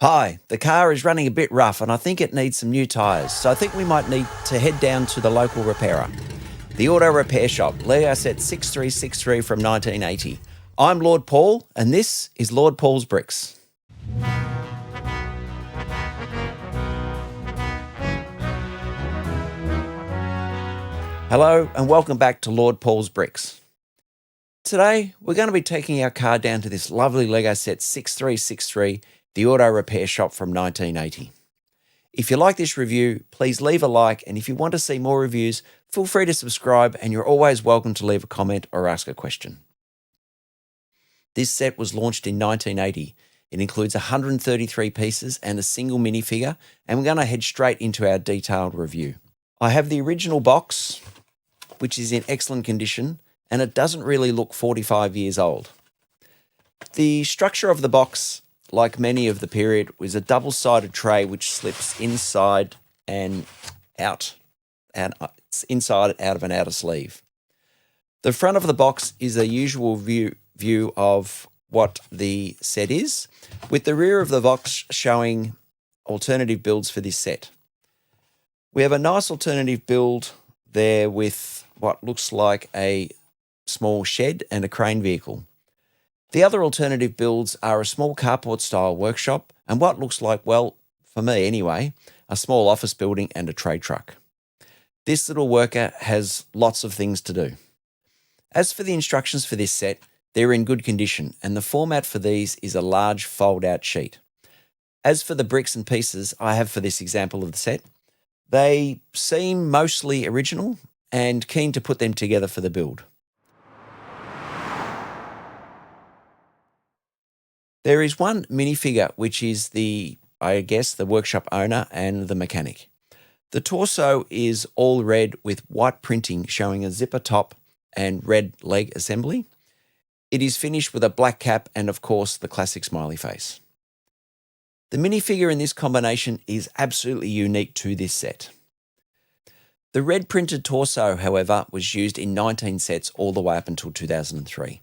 Hi, the car is running a bit rough and I think it needs some new tyres, so I think we might need to head down to the local repairer. The Auto Repair Shop, Lego set 6363 from 1980. I'm Lord Paul and this is Lord Paul's Bricks. Hello and welcome back to Lord Paul's Bricks. Today we're going to be taking our car down to this lovely Lego set 6363, the Auto Repair Shop from 1980. If you like this review, please leave a like, and if you want to see more reviews, feel free to subscribe, and you're always welcome to leave a comment or ask a question. This set was launched in 1980. It includes 133 pieces and a single minifigure, and we're going to head straight into our detailed review. I have the original box, which is in excellent condition, and it doesn't really look 45 years old. The structure of the box, like many of the period, was a double-sided tray which slips inside and out, and it's inside out of an outer sleeve. The front of the box is a usual view of what the set is, with the rear of the box showing alternative builds for this set. We have a nice alternative build there with what looks like a small shed and a crane vehicle. The other alternative builds are a small carport-style workshop and what looks like, well, for me anyway, a small office building and a trade truck. This little worker has lots of things to do. As for the instructions for this set, they're in good condition, and the format for these is a large fold-out sheet. As for the bricks and pieces I have for this example of the set, they seem mostly original and keen to put them together for the build. There is one minifigure which is the workshop owner and the mechanic. The torso is all red with white printing showing a zipper top and red leg assembly. It is finished with a black cap and of course the classic smiley face. The minifigure in this combination is absolutely unique to this set. The red printed torso, however, was used in 19 sets all the way up until 2003.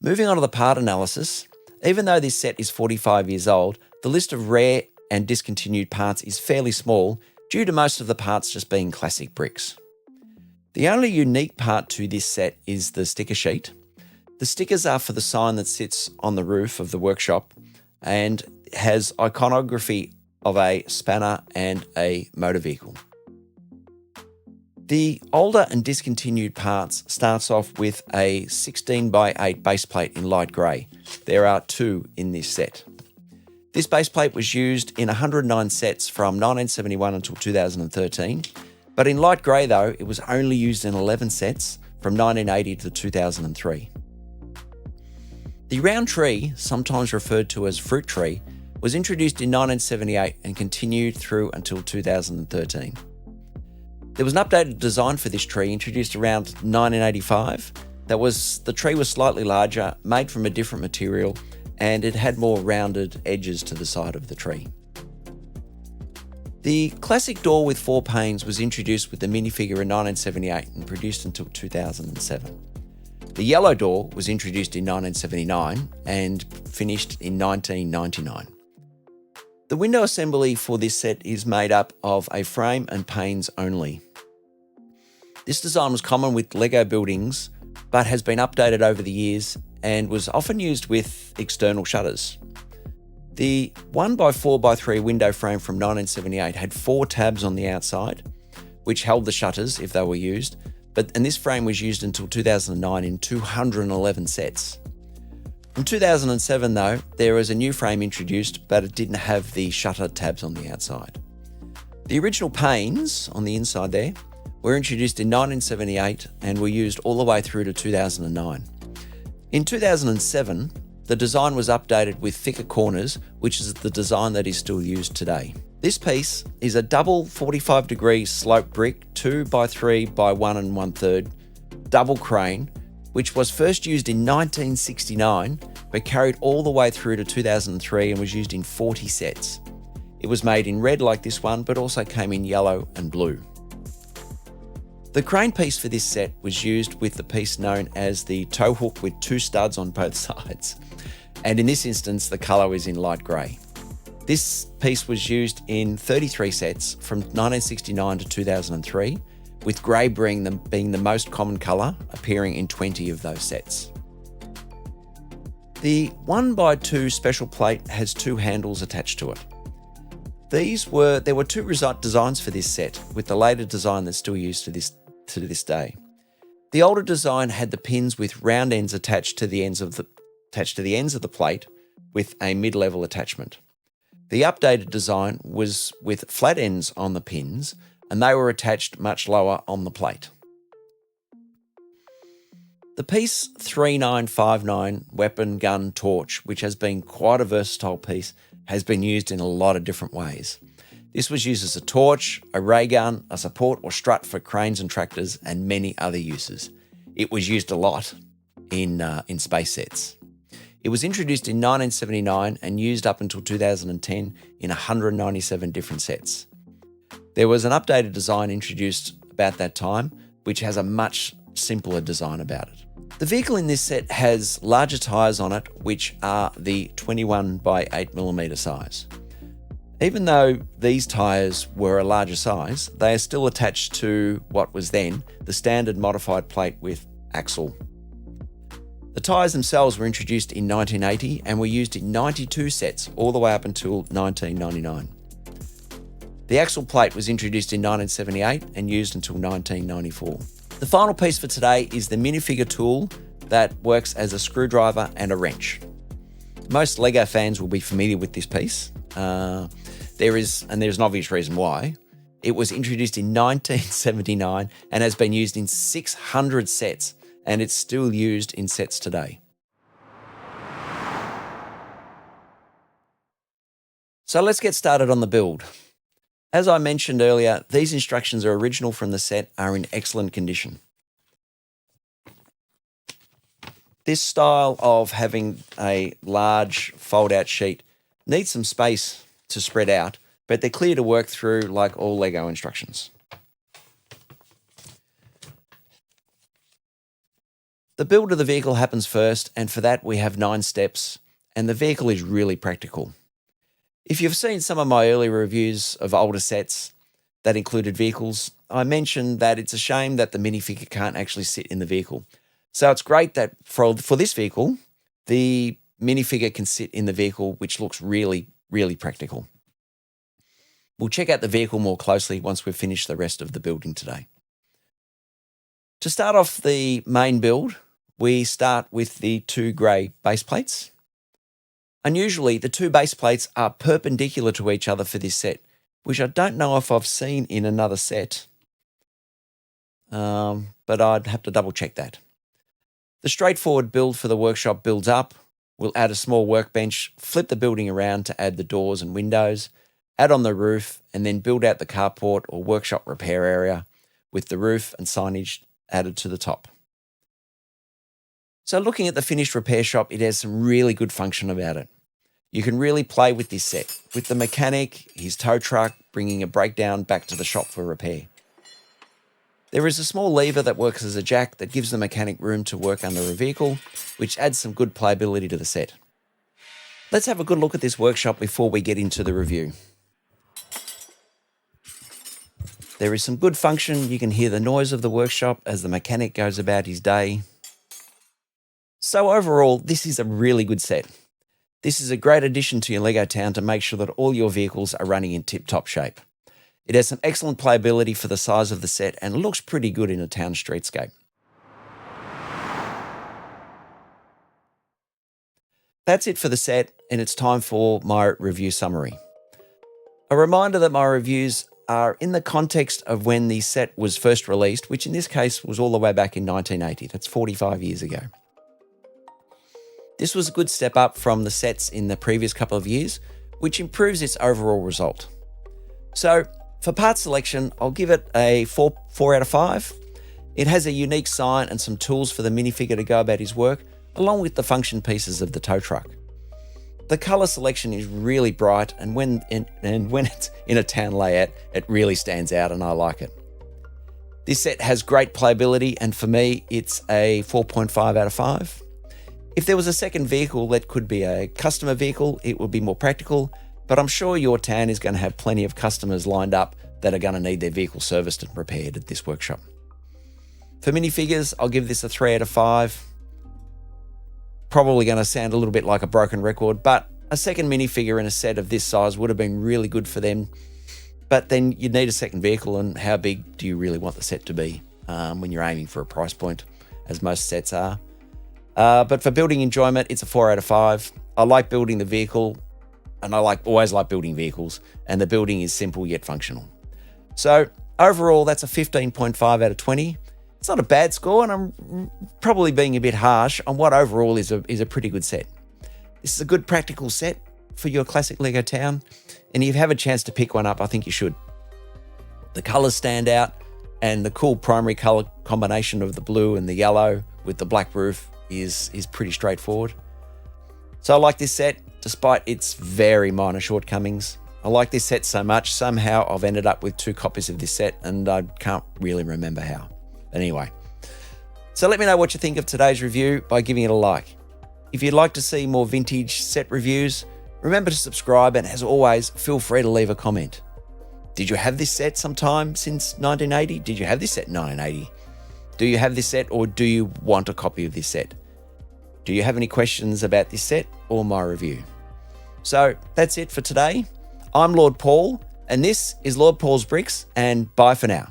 Moving on to the part analysis, even though this set is 45 years old, the list of rare and discontinued parts is fairly small due to most of the parts just being classic bricks. The only unique part to this set is the sticker sheet. The stickers are for the sign that sits on the roof of the workshop and has iconography of a spanner and a motor vehicle. The older and discontinued parts starts off with a 16x8 base plate in light grey. There are two in this set. This base plate was used in 109 sets from 1971 until 2013, but in light grey though, it was only used in 11 sets from 1980 to 2003. The round tree, sometimes referred to as fruit tree, was introduced in 1978 and continued through until 2013. There was an updated design for this tree introduced around 1985. The tree was slightly larger, made from a different material, and it had more rounded edges to the side of the tree. The classic door with 4 panes was introduced with the minifigure in 1978 and produced until 2007. The yellow door was introduced in 1979 and finished in 1999. The window assembly for this set is made up of a frame and panes only. This design was common with Lego buildings, but has been updated over the years and was often used with external shutters. The 1x4x3 window frame from 1978 had 4 tabs on the outside, which held the shutters if they were used, and this frame was used until 2009 in 211 sets. From 2007 though, there was a new frame introduced, but it didn't have the shutter tabs on the outside. The original panes on the inside there were introduced in 1978 and were used all the way through to 2009. In 2007, the design was updated with thicker corners, which is the design that is still used today. This piece is a double 45-degree slope brick, 2x3 by 1 1/3 double crane, which was first used in 1969, but carried all the way through to 2003 and was used in 40 sets. It was made in red like this one, but also came in yellow and blue. The crane piece for this set was used with the piece known as the tow hook with 2 studs on both sides. And in this instance, the colour is in light grey. This piece was used in 33 sets from 1969 to 2003, with grey being the most common colour, appearing in 20 of those sets. The 1x2 special plate has 2 handles attached to it. There were 2 designs for this set, with the later design that's still used to this day. The older design had the pins with round ends attached to the ends of the plate with a mid-level attachment. The updated design was with flat ends on the pins, and they were attached much lower on the plate. The piece 3959 weapon gun torch, which has been quite a versatile piece, has been used in a lot of different ways. This was used as a torch, a ray gun, a support or strut for cranes and tractors, and many other uses. It was used a lot in space sets. It was introduced in 1979 and used up until 2010 in 197 different sets. There was an updated design introduced about that time, which has a much simpler design about it. The vehicle in this set has larger tyres on it, which are the 21 by 8mm size. Even though these tyres were a larger size, they are still attached to what was then the standard modified plate with axle. The tyres themselves were introduced in 1980 and were used in 92 sets all the way up until 1999. The axle plate was introduced in 1978 and used until 1994. The final piece for today is the minifigure tool that works as a screwdriver and a wrench. Most LEGO fans will be familiar with this piece. There's an obvious reason why. It was introduced in 1979 and has been used in 600 sets, and it's still used in sets today. So let's get started on the build. As I mentioned earlier, these instructions are original from the set, are in excellent condition. This style of having a large fold-out sheet needs some space to spread out, but they're clear to work through like all LEGO instructions. The build of the vehicle happens first, and for that we have 9 steps, and the vehicle is really practical. If you've seen some of my earlier reviews of older sets that included vehicles, I mentioned that it's a shame that the minifigure can't actually sit in the vehicle. So it's great that for this vehicle, the minifigure can sit in the vehicle, which looks really, really practical. We'll check out the vehicle more closely once we've finished the rest of the building today. To start off the main build, we start with the 2 grey base plates. Unusually, the 2 base plates are perpendicular to each other for this set, which I don't know if I've seen in another set, but I'd have to double check that. The straightforward build for the workshop builds up. We'll add a small workbench, flip the building around to add the doors and windows, add on the roof, and then build out the carport or workshop repair area with the roof and signage added to the top. So looking at the finished repair shop, it has some really good function about it. You can really play with this set, with the mechanic, his tow truck, bringing a breakdown back to the shop for repair. There is a small lever that works as a jack that gives the mechanic room to work under a vehicle, which adds some good playability to the set. Let's have a good look at this workshop before we get into the review. There is some good function. You can hear the noise of the workshop as the mechanic goes about his day. So overall, this is a really good set. This is a great addition to your LEGO town to make sure that all your vehicles are running in tip-top shape. It has some excellent playability for the size of the set and looks pretty good in a town streetscape. That's it for the set, and it's time for my review summary. A reminder that my reviews are in the context of when the set was first released, which in this case was all the way back in 1980. That's 45 years ago. This was a good step up from the sets in the previous couple of years, which improves its overall result. So for part selection, I'll give it a 4 out of 5. It has a unique sign and some tools for the minifigure to go about his work, along with the function pieces of the tow truck. The colour selection is really bright, and when it's in a town layout, it really stands out and I like it. This set has great playability, and for me, it's a 4.5 out of 5. If there was a second vehicle that could be a customer vehicle, it would be more practical, but I'm sure your town is going to have plenty of customers lined up that are going to need their vehicle serviced and repaired at this workshop. For minifigures, I'll give this a 3 out of 5. Probably going to sound a little bit like a broken record, but a second minifigure in a set of this size would have been really good for them. But then you'd need a second vehicle, and how big do you really want the set to be when you're aiming for a price point, as most sets are. But for building enjoyment, it's a 4 out of 5. I like building the vehicle, and I always like building vehicles, and the building is simple yet functional. So overall, that's a 15.5 out of 20. It's not a bad score, and I'm probably being a bit harsh on what overall is a pretty good set. This is a good practical set for your classic Lego town, and if you have a chance to pick one up, I think you should. The colours stand out, and the cool primary colour combination of the blue and the yellow with the black roof is pretty straightforward. So I like this set, despite its very minor shortcomings. I like this set so much, somehow I've ended up with 2 copies of this set, and I can't really remember how. Anyway, so let me know what you think of today's review by giving it a like. If you'd like to see more vintage set reviews, remember to subscribe, and as always, feel free to leave a comment. Did you have this set sometime since 1980? Did you have this set in 1980? Do you have this set, or do you want a copy of this set? Do you have any questions about this set or my review? So that's it for today. I'm Lord Paul, and this is Lord Paul's Bricks, and bye for now.